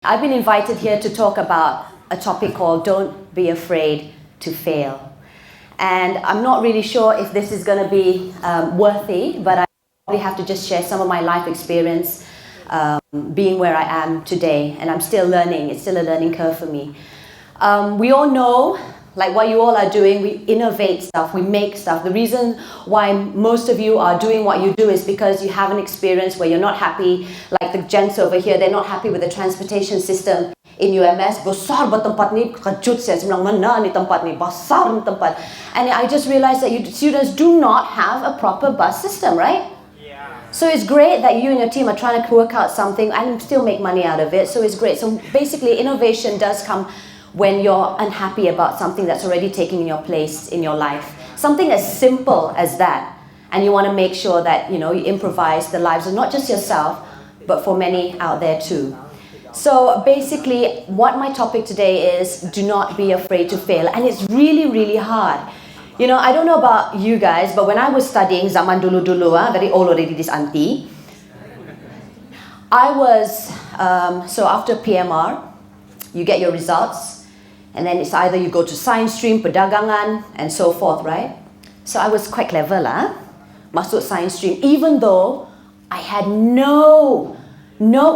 I've been invited here to talk about a topic called Don't Be Afraid to Fail. And I'm not really sure if this is going to be worthy, but I probably have to just share some of my life experience being where I am today. And I'm still learning. It's still a learning curve for me. We all know, like what you all are doing, we innovate stuff, we make stuff. The reason why most of you are doing what you do is because you have an experience where you're not happy, like the gents over here, they're not happy with the transportation system in UMS. Besar ba tempat ni, kejut saya, saya bilang mana ni tempat ni, besar ni tempat. And I just realized that students do not have a proper bus system, right? So it's great that you and your team are trying to work out something and still make money out of it. So it's great. So basically innovation does come when you're unhappy about something that's already taking your place in your life. Something as simple as that. And you want to make sure that, you improvise the lives of not just yourself, but for many out there too. So basically, what my topic today is, do not be afraid to fail. And it's really, really hard. I don't know about you guys, but when I was studying, zaman dulu-dulu, very old already, this auntie, I was, so after PMR, you get your results, and then it's either you go to science stream, perdagangan, and so forth, right? So I was quite clever lah, masuk science stream, even though I had no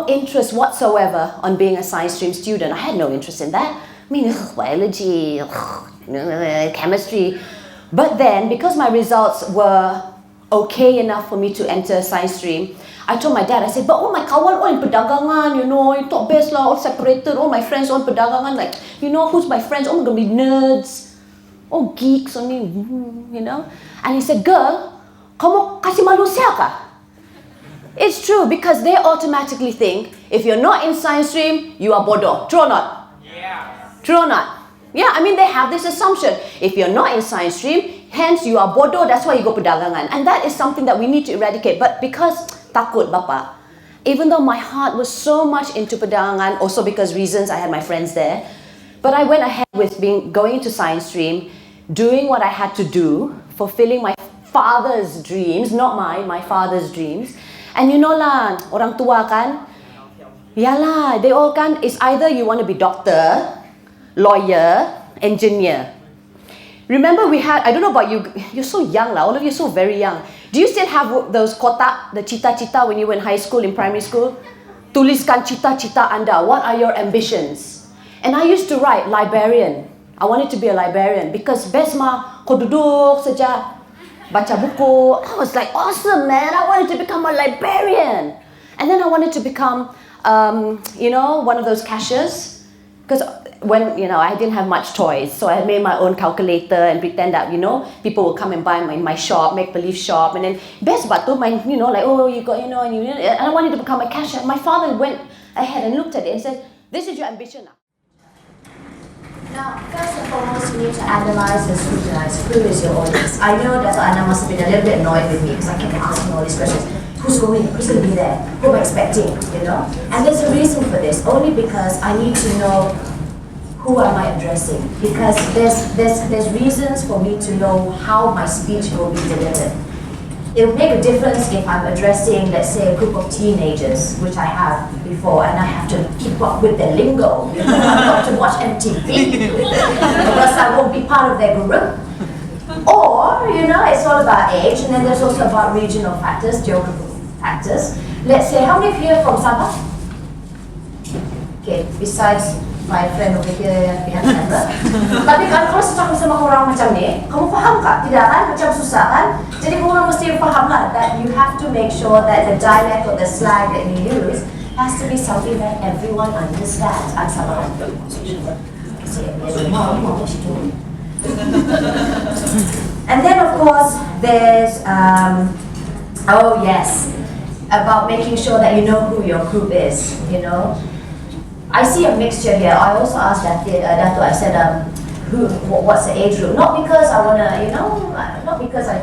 interest whatsoever on being a science stream student. I had no interest in that. I mean, biology, chemistry. But then, because my results were okay enough for me to enter science stream, I told my dad, I said, but all my kawan all in perdagangan, you top best lah, all separated, all my friends all perdagangan, like, who's my friends? All gonna be nerds, all geeks only, And he said, girl, kamu kasih malu siapa? It's true, because they automatically think, if you're not in science stream, you are bodoh. True or not? Yeah. True or not? Yeah, I mean, they have this assumption. If you're not in science stream, hence you are bodoh, that's why you go perdagangan. And that is something that we need to eradicate. But because takut, Bapa, even though my heart was so much into perdagangan, also because reasons, I had my friends there, but I went ahead with going into science stream, doing what I had to do, fulfilling my father's dreams, not mine, my father's dreams. And lah, orang tua kan, yalah, they all kan, it's either you want to be doctor, lawyer, engineer. Remember we had, I don't know about you, you're so young lah, all of you are so very young. Do you still have those kotak, the cita-cita when you were in high school, in primary school? Tuliskan cita-cita anda, what are your ambitions? And I used to write librarian. I wanted to be a librarian because best mah, kau duduk saja, baca buku. I was like, awesome man, I wanted to become a librarian. And then I wanted to become, one of those cashiers. Because when, I didn't have much toys, so I had made my own calculator and pretend that, people will come and buy in my shop, make-believe shop, and then best batu, like, oh, you got, and I wanted to become a cashier. My father went ahead and looked at it and said, this is your ambition now. Now, first and foremost, you need to analyze and scrutinize who is your audience. I know that Anna must have been a little bit annoyed with me because I kept asking all these questions. Who's going? Who's going to be there? Who am I expecting? And there's a reason for this, only because I need to know who am I addressing. Because there's reasons for me to know how my speech will be delivered. It will make a difference if I'm addressing, let's say, a group of teenagers, which I have before, and I have to keep up with their lingo. I've got to watch MTV, because I won't be part of their group. Or, it's all about age, and then there's also about regional factors, geographical factors. Let's say, how many of you are from Sabah? Okay, besides my friend over here behind the camera. Tapi kalau cakap sama orang macam ni, kamu faham tak? Tidak kan? Macam susah kan? Jadi kamu mesti faham lah that you have to make sure that the dialect or the slang that you use has to be something that everyone understands. Ang Sabahan. And then of course there's oh yes, about making sure that you know who your group is. I see a mixture here. I also asked Dato, I said, what's the age group? Not because I want to, not because I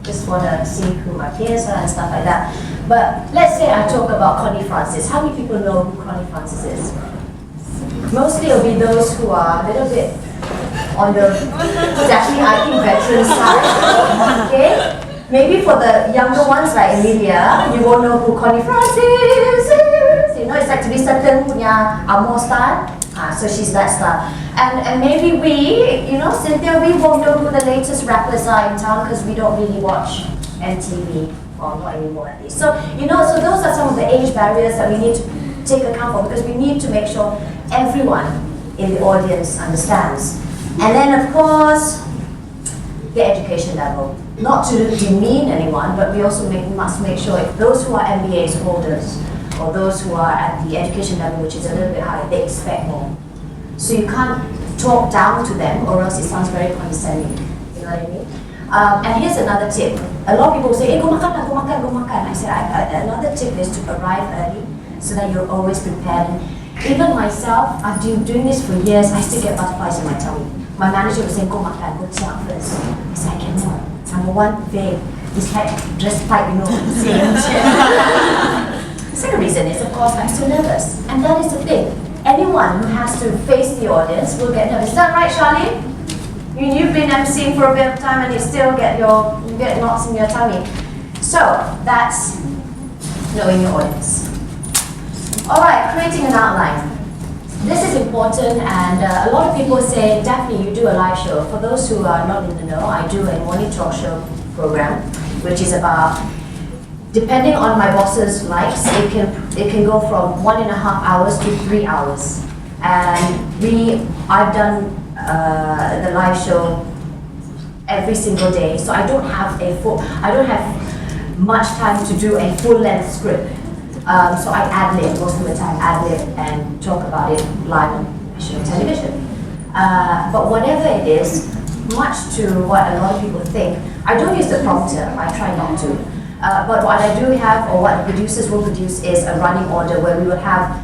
just want to see who my peers are and stuff like that. But let's say I talk about Connie Francis. How many people know who Connie Francis is? Mostly it'll be those who are a little bit on the Daphne Iking veteran side. Okay? Maybe for the younger ones like Emilia, you won't know who Connie Francis is. it's like to be certain punya Amor style. So she's that style. And maybe we, you know, Cynthia, we won't know who the latest rappers are in town because we don't really watch MTV, or not anymore at least. So, you know, so those are some of the age barriers that we need to take account for, because we need to make sure everyone in the audience understands. And then, of course, the education level. Not to demean anyone, but we also must make sure if those who are MBAs holders, or those who are at the education level, which is a little bit higher, they expect more. So you can't talk down to them, or else it sounds very condescending. You know what I mean? And here's another tip. A lot of people say, hey, go makan lah, go makan, go makan. I said, another tip is to arrive early, so that you're always prepared. And even myself, I've been doing this for years, I still get butterflies in my tummy. My manager was saying, go makan, go chat first. I said, I cannot. Number one, vague. It's like dress tight, you know. Second reason is, of course, I'm so nervous. And that is the thing. Anyone who has to face the audience will get nervous. Is that right, Charlie? You've been emceeing for a bit of time and you still get knots in your tummy. So that's knowing your audience. All right, creating an outline. This is important, and a lot of people say, Daphne, you do a live show. For those who are not in the know, I do a morning talk show program, which is about, depending on my boss's likes, it can go from 1.5 hours to 3 hours. And I've done the live show every single day, so I don't have much time to do a full-length script. So I ad-lib most of the time, ad-lib and talk about it live on national television. But whatever it is, much to what a lot of people think, I don't use the prompter, I try not to. But what I do have, or what the producers will produce, is a running order where we will have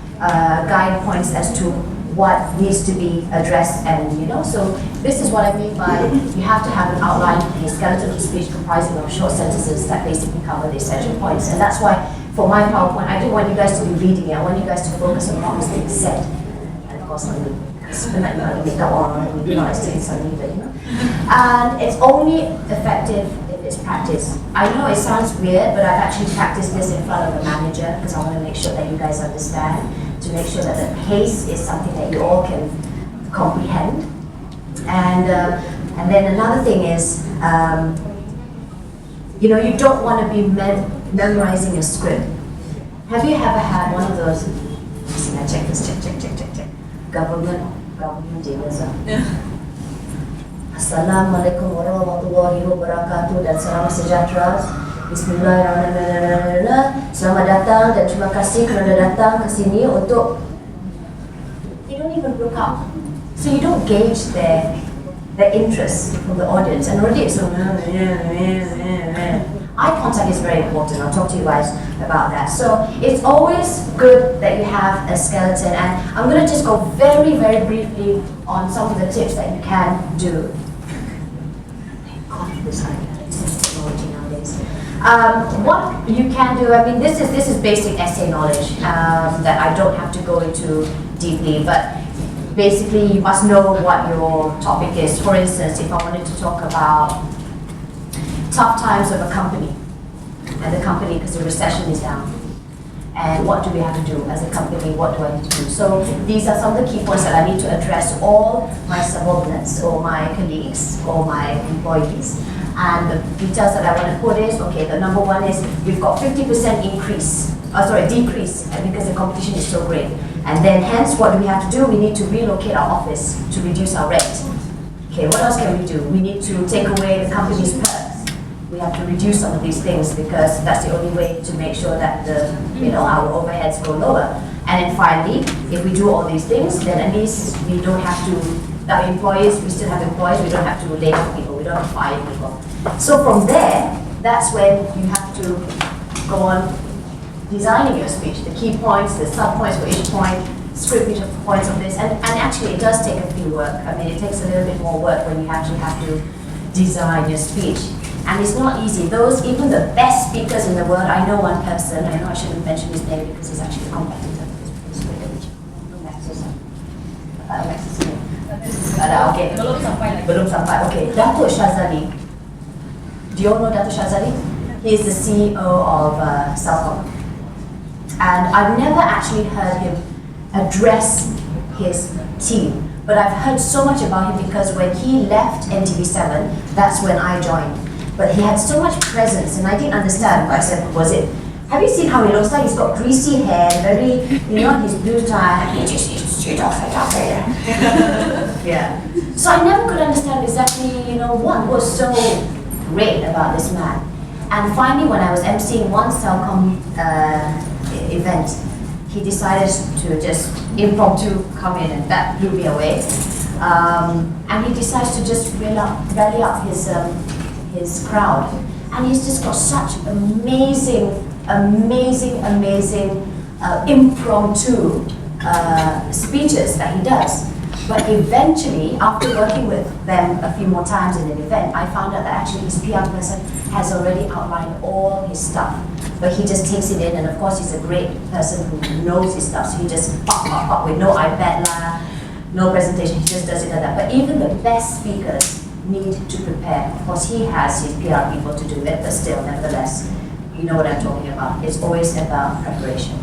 guide points as to what needs to be addressed, and you know, so this is what I mean by you have to have an outline, a skeleton of speech comprising of short sentences that basically cover the essential points. And that's why for my PowerPoint, I don't want you guys to be reading it, I want you guys to focus on what was being said. And of course, makeup on, you know, saying something, you know. And it's only effective if it's practiced. I know it sounds weird, but I've actually practiced this in front of a manager because I want to make sure that you guys understand, to make sure that the pace is something that you all can comprehend. And then another thing is, you know, you don't want to be memorizing a script. Have you ever had one of those, check this, check, government dealers? Assalamualaikum warahmatullahi wabarakatuh dan salam sejahtera. Bismillahirrahmanirrahim. Selamat datang dan terima kasih kerana datang ke sini untuk. You don't even look up, so you don't gauge their interest from the audience, and already it's so. Eye contact is very important. I'll talk to you guys about that. So it's always good that you have a skeleton, and I'm going to just go very, very briefly on some of the tips that you can do. Thank God for this technology nowadays. What you can do, I mean, this is basic essay knowledge that I don't have to go into deeply, but basically you must know what your topic is. For instance, if I wanted to talk about tough times of a company, and the company, because the recession is down, and what do we have to do as a company, what do I need to do? So these are some of the key points that I need to address all my subordinates, or my colleagues, or my employees. And the details that I want to put is, okay, the number one is, we've got 50% decrease, and because the competition is so great. And then hence, what do we have to do? We need to relocate our office to reduce our rent. Okay, what else can we do? We need to take away the company's perks. We have to reduce some of these things because that's the only way to make sure that our overheads go lower. And then finally, if we do all these things, then at least we don't have to, our employees, we still have employees, we don't have to lay off people, we don't have to fire people. So from there, that's when you have to go on designing your speech, the key points, the sub-points for each point, script each of the points of this, and actually it does take a few work. I mean, it takes a little bit more work when you actually have to design your speech. And it's not easy. Even the best speakers in the world, I know one person, I know I shouldn't mention his name because he's actually a competitor. Belum sampai. Okay, Dato' Shazali. Do you all know Dato' Shazali? He is the CEO of Celcom. And I've never actually heard him address his team. But I've heard so much about him because when he left NTV7, that's when I joined. But he had so much presence and I didn't understand. But I said, was it? Have you seen how he looks like? He's got greasy hair, very, his blue tie, and he just needs straight off like that. Yeah. So I never could understand exactly, what was so great about this man. And finally, when I was emceeing one Celcom event, he decided to just impromptu come in, and that blew me away. And he decides to just rally up his crowd, and he's just got such amazing impromptu speeches that he does. But eventually, after working with them a few more times in an event, I found out that actually his PR person has already outlined all his stuff. But he just takes it in, and of course he's a great person who knows his stuff, so he just pop with no iPad no presentation, he just does it like that. But even the best speakers need to prepare. Of course he has his PR people to do it, but still, nevertheless, you know what I'm talking about. It's always about preparation.